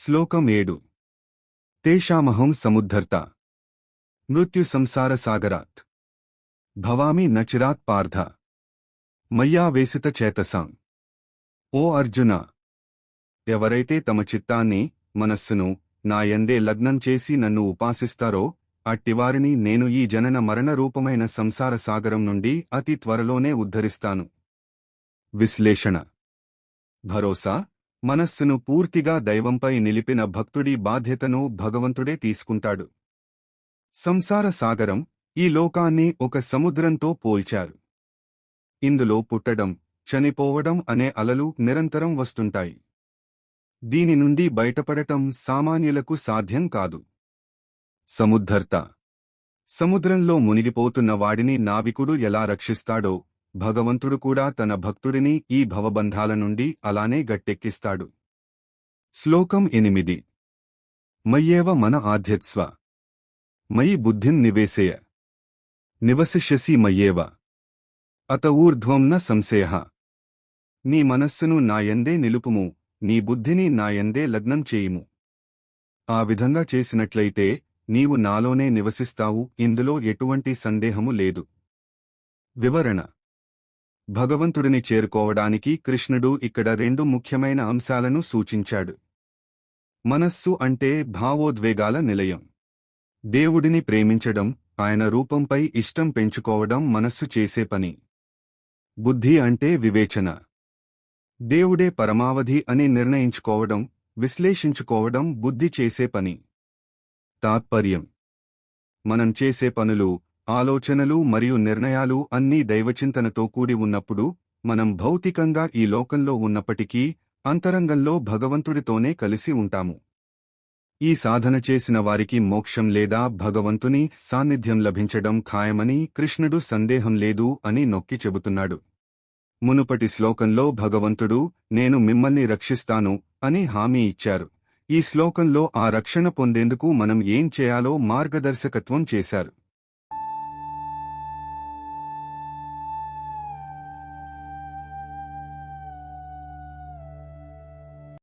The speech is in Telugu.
శ్లోకం 7 తేషామహం సముద్ధర్త మృత్యుసంసారసాగరాత్ భవామి నచిరాత్ పార్థ మయ్యావేశిత చేతసాం. ఓ అర్జున, ఎవరైతే తమ చిత్తాన్ని మనస్సును నాయందే లగ్నం చేసి నన్ను ఉపాసిస్తారో అట్టివారిని నేను ఈ జనన మరణ రూపమైన సంసార సాగరం నుండి అతి త్వరలోనే ఉద్ధరిస్తాను. విశ్లేషణ. భరోసా. మనస్సును పూర్తిగా దైవంపై నిలిపిన భక్తుడి బాధ్యతను భగవంతుడే తీసుకుంటాడు. సంసార సాగరం, ఈ లోకాన్ని ఒక సముద్రంతో పోల్చారు. ఇందులో పుట్టడం, చనిపోవడం అనే అలలు నిరంతరం వస్తుంటాయి. దీని నుండి బయటపడటం సామాన్యులకు సాధ్యం కాదు. సముద్ధర్త. సముద్రంలో మునిగిపోతున్న వాడిని నావికుడు ఎలా రక్షిస్తాడో భగవంతుడు కూడా తన భక్తుడిని ఈ భవబంధాల నుండి అలానే గట్టెక్కిస్తాడు. శ్లోకం 8 మయ్యేవ మన ఆధ్యత్స్వ మయి బుద్ధిం నివేశయ నివసిష్యసి మయ్యేవ అత ఊర్ధ్వం న సంశయః. నీ మనస్సును నాయందే నిలుపుము, నీ బుద్ధిని నాయందే లగ్నం చేయుము. ఆ విధంగా చేసినట్లయితే నీవు నాలోనే నివసిస్తావు, ఇందులో ఎటువంటి సందేహము లేదు. వివరణ. భగవంతుడిని చేరుకోవడానికి కృష్ణుడు ఇక్కడ రెండు ముఖ్యమైన అంశాలను సూచించాడు. మనస్సు అంటే భావోద్వేగాల నిలయం. దేవుడిని ప్రేమించడం, ఆయన రూపంపై ఇష్టం పెంచుకోవడం మనస్సు చేసే పని. బుద్ధి అంటే వివేచన. దేవుడే పరమావధి అని నిర్ణయించుకోవడం, విశ్లేషించుకోవడం బుద్ధి చేసే పని. తాత్పర్యం. మనం చేసే పనులు, ఆలోచనలు మరియు నిర్ణయాలు అన్నీ దైవచింతనతో కూడి ఉన్నప్పుడు మనం భౌతికంగా ఈ లోకంలో ఉన్నప్పటికీ అంతరంగంలో భగవంతుడితోనే కలిసి ఉంటాము. ఈ సాధన చేసిన వారికి మోక్షం లేదా భగవంతుని సాన్నిధ్యం లభించడం ఖాయమని కృష్ణుడు సందేహం లేదు అని నొక్కి చెబుతున్నాడు. మునుపటి శ్లోకంలో భగవంతుడు నేను మిమ్మల్ని రక్షిస్తాను అని హామీ ఇచ్చారు. ఈ శ్లోకంలో ఆ రక్షణ పొందేందుకు మనం ఏం చేయాలో మార్గదర్శకత్వం చేశారు.